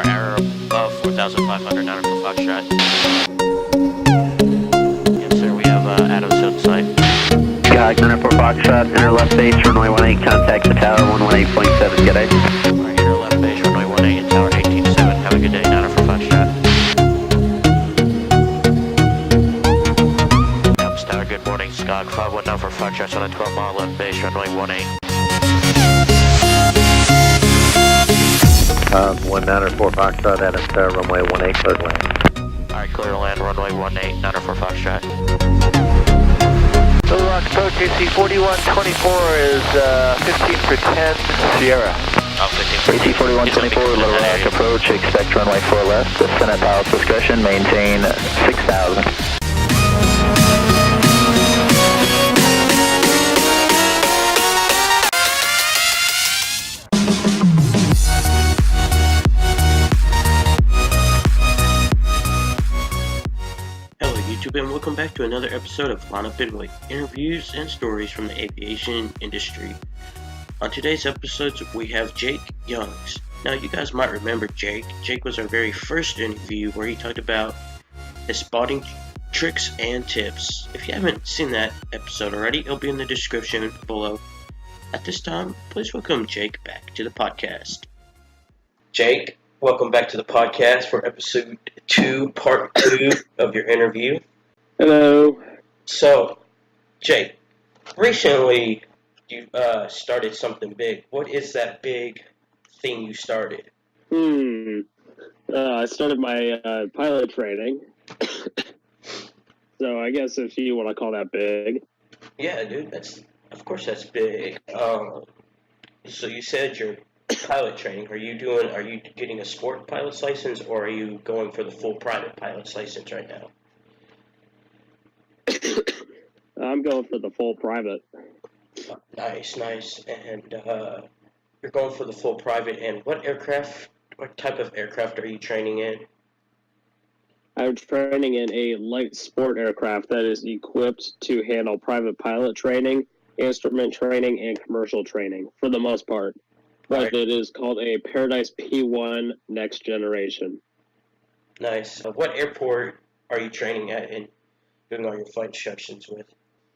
our error above 4,500 9 for Foxtrot. Yes, sir, we have Adams on site. Sky, 9 for Foxtrot, enter left base, runway 18, contact the tower, 118.7, good day. Alright, enter left base, runway 18, tower 18.7. Have a good day, 9 for Foxtrot. Adams Tower, good morning. Skog 519 for Foxtrot on a 12-mile left base, runway 18. 194 Foxtrot, Adams Tower, runway 18, clear to land. Alright, clear to land, runway 18, 9 for Foxtrot. Little Rock approach AC 4124 is 15 for 10, Sierra. Oh, 15 AC 4124, Little Rock approach, expect runway 4 left, descent at pilot's discretion, maintain 6,000. Hello YouTube and welcome back to another episode of Line Up and Wait, interviews and stories from the aviation industry. On today's episodes we have Jake Youngs. Now you guys might remember Jake. Jake was our very first interview where he talked about his spotting tricks and tips. If you haven't seen that episode already, it'll be in the description below. At this time, please welcome Jake back to the podcast. Jake, welcome back to the podcast for episode 2, part 2 of your interview. Hello. So, Jake, recently you started something big. What is that big thing you started? I started my pilot training. So I guess if you want to call that big. Yeah, dude, of course that's big. So you said you're pilot training. Are you getting a sport pilot's license, or are you going for the full private pilot's license right now? I'm going for the full private. Nice. And you're going for the full private. And what type of aircraft are you training in? I'm training in a light sport aircraft that is equipped to handle private pilot training, instrument training, and commercial training for the most part. But Right. it is called a Paradise P1 Next Generation. Nice. What airport are you training at and doing all your flight instructions with?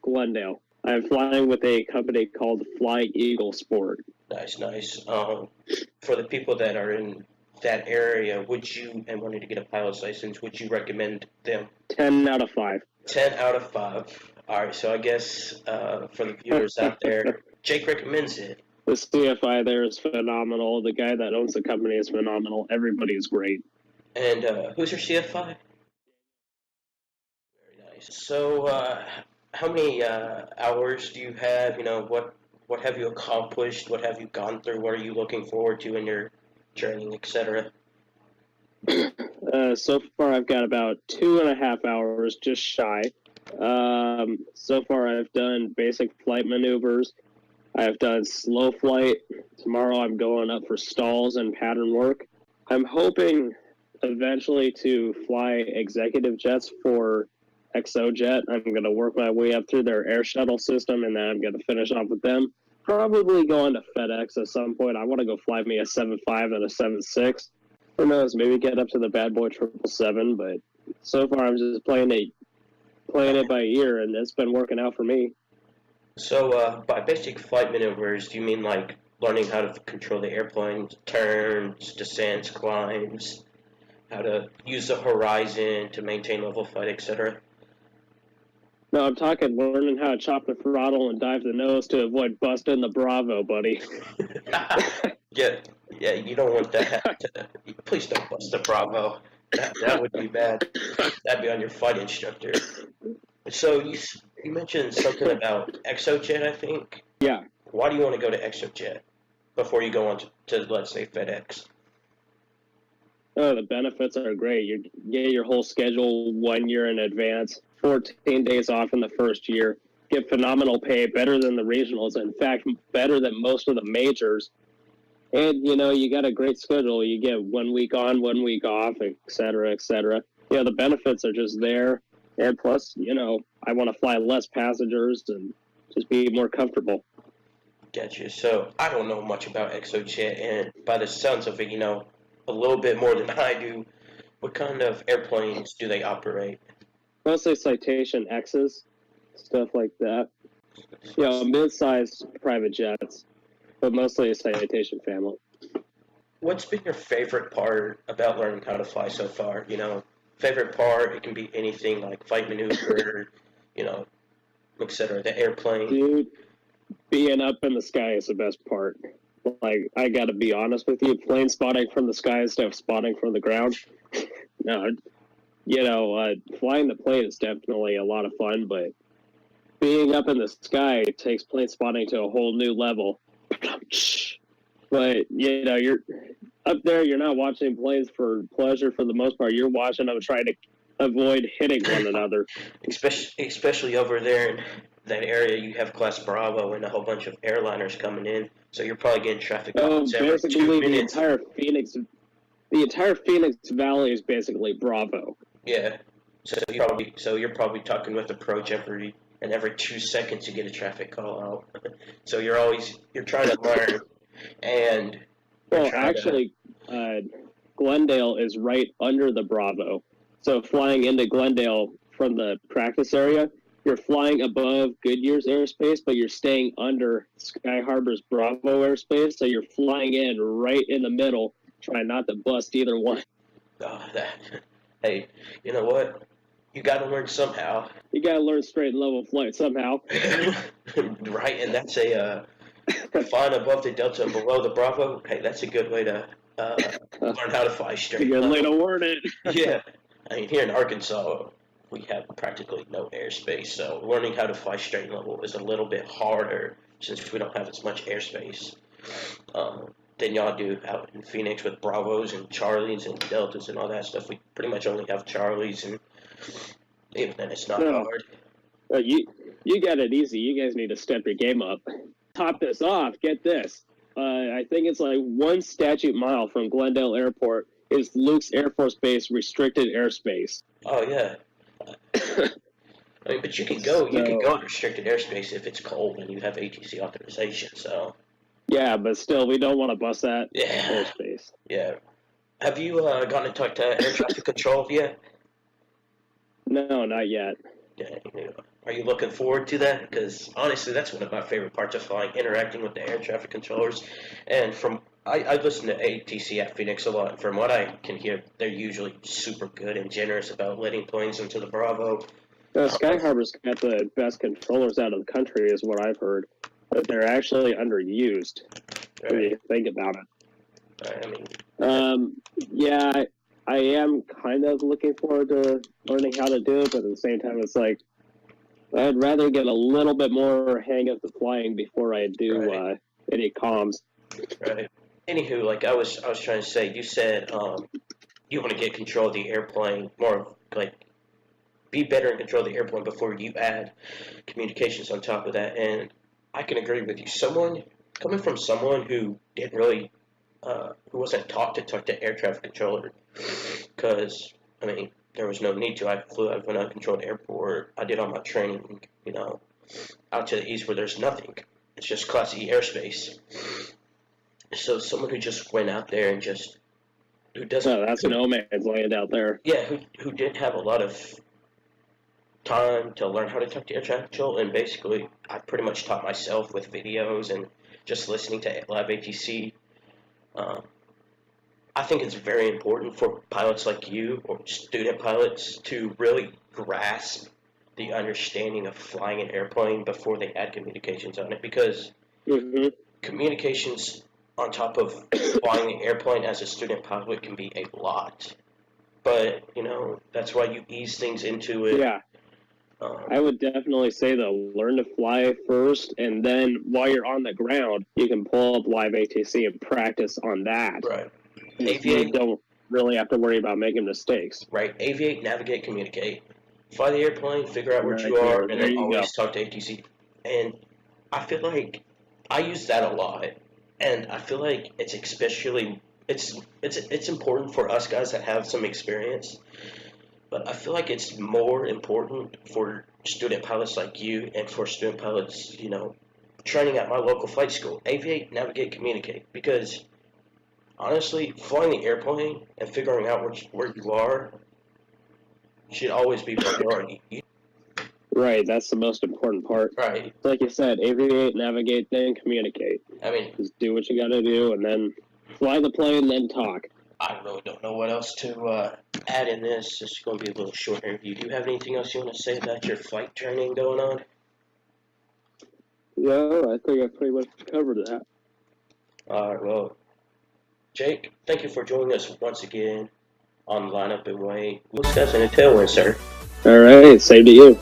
Glendale. I'm flying with a company called Fly Eagle Sport. Nice. For the people that are in that area, and wanting to get a pilot's license, would you recommend them? 10 out of 5. 10 out of 5. Alright, so I guess for the viewers out there, Jake recommends it. The CFI there is phenomenal. The guy that owns the company is phenomenal. Everybody's great. And who's your CFI? Very nice. So, how many hours do you have? You know, what have you accomplished? What have you gone through? What are you looking forward to in your training, etc.? So far, I've got about 2.5 hours, just shy. So far, I've done basic flight maneuvers. I've done slow flight. Tomorrow, I'm going up for stalls and pattern work. I'm hoping eventually to fly executive jets for ExoJet. I'm going to work my way up through their air shuttle system, and then I'm going to finish off with them. Probably going to FedEx at some point. I want to go fly me a 7.5 and a 7.6. Who knows? Maybe get up to the bad boy 777. But so far, I'm just playing it by ear, and it's been working out for me. So, by basic flight maneuvers, do you mean like learning how to control the airplane, turns, descents, climbs, how to use the horizon to maintain level flight, etc.? No, I'm talking learning how to chop the throttle and dive the nose to avoid busting the Bravo, buddy. Yeah, you don't want that. Please don't bust the Bravo. That would be bad. That'd be on your flight instructor. So you mentioned something about ExoJet, I think. Yeah. Why do you want to go to ExoJet before you go on to let's say, FedEx? Oh, the benefits are great. You get your whole schedule 1 year in advance, 14 days off in the first year, get phenomenal pay, better than the regionals, in fact, better than most of the majors. And, you got a great schedule. You get 1 week on, 1 week off, et cetera, et cetera. The benefits are just there. And plus, I want to fly less passengers and just be more comfortable. Gotcha. So I don't know much about ExoJet, and by the sounds of it, a little bit more than I do. What kind of airplanes do they operate? Mostly Citation X's, stuff like that. Mid-sized private jets, but mostly a Citation family. What's been your favorite part about learning how to fly so far? Favorite part, it can be anything like flight maneuver, etc. The airplane. Dude, being up in the sky is the best part. Like, I gotta be honest with you, plane spotting from the sky instead of spotting from the ground. No, flying the plane is definitely a lot of fun, but being up in the sky takes plane spotting to a whole new level. But, you're up there, you're not watching planes for pleasure for the most part. You're watching them trying to avoid hitting one another. Especially over there in that area, you have Class Bravo and a whole bunch of airliners coming in, so you're probably getting traffic calls every 2 minutes. The entire Phoenix Valley is basically Bravo. Yeah, so you're probably talking with approach every 2 seconds you get a traffic call out. So you're trying to learn, and Glendale is right under the Bravo. So flying into Glendale from the practice area, you're flying above Goodyear's airspace, but you're staying under Sky Harbor's Bravo airspace. So you're flying in right in the middle, trying not to bust either one. Hey, you know what? You got to learn somehow. You got to learn straight and level flight somehow. Right, and that's flying above the Delta and below the Bravo. Hey, that's a good way to learn how to fly straight. A good way to learn it. Yeah. I mean, here in Arkansas, we have practically no airspace, so learning how to fly straight and level is a little bit harder since we don't have as much airspace than y'all do out in Phoenix with Bravos and Charlies and Deltas and all that stuff. We pretty much only have Charlies, and even then it's not hard. You got it easy. You guys need to step your game up. Top this off. Get this. I think it's like 1 statute mile from Glendale Airport is Luke's Air Force Base restricted airspace. Oh yeah. I mean, but you can go to restricted airspace if it's cold and you have ATC authorization. So. Yeah, but still, we don't want to bust that airspace. Yeah. Have you gotten to talk to air traffic control yet? No, not yet. Yeah. Are you looking forward to that? Because honestly, that's one of my favorite parts of flying, interacting with the air traffic controllers. And I listen to ATC at Phoenix a lot, and from what I can hear, they're usually super good and generous about letting planes into the Bravo. Sky Harbor's got the best controllers out of the country, is what I've heard. But they're actually underused, when you think about it. I am kind of looking forward to learning how to do it, but at the same time, it's like, I'd rather get a little bit more hang of the flying before I do any comms. Right. Anywho, like I was trying to say, you said you want to get control of the airplane, more like be better in control of the airplane before you add communications on top of that. And I can agree with you. Coming from someone who didn't really, who wasn't taught to talk to air traffic controller, because I mean there was no need to. I flew out of an uncontrolled airport. I did all my training, out to the east where there's nothing. It's just Class E airspace. So someone who just went out there and who doesn't. No, that's no man's land out there. Yeah, who didn't have a lot of time to learn how to talk to air traffic control, and basically I pretty much taught myself with videos and just listening to live ATC. I think it's very important for pilots like you or student pilots to really grasp the understanding of flying an airplane before they add communications on it, because communications on top of flying an airplane as a student pilot can be a lot. But, that's why you ease things into it. Yeah. I would definitely say, though, learn to fly first, and then while you're on the ground, you can pull up live ATC and practice on that. Right. You don't really have to worry about making mistakes. Right. Aviate, navigate, communicate. Fly the airplane, figure out where you are, and then always talk to ATC. And I feel like I use that a lot, and I feel like it's especially it's important for us guys that have some experience. But I feel like it's more important for student pilots like you and for student pilots, training at my local flight school. Aviate, navigate, communicate. Because honestly, flying the airplane and figuring out where you are should always be priority. Right, that's the most important part. Right. Like you said, aviate, navigate, then communicate. I mean, Just do what you gotta do, and then fly the plane, then talk. I really don't know what else to add in this. This is going to be a little short interview. Do you have anything else you want to say about your flight training going on? Yeah, I think I pretty much covered that. Alright, well, Jake, thank you for joining us once again on Line Up and Wait. We'll discuss in a tailwind, sir. All right, same to you.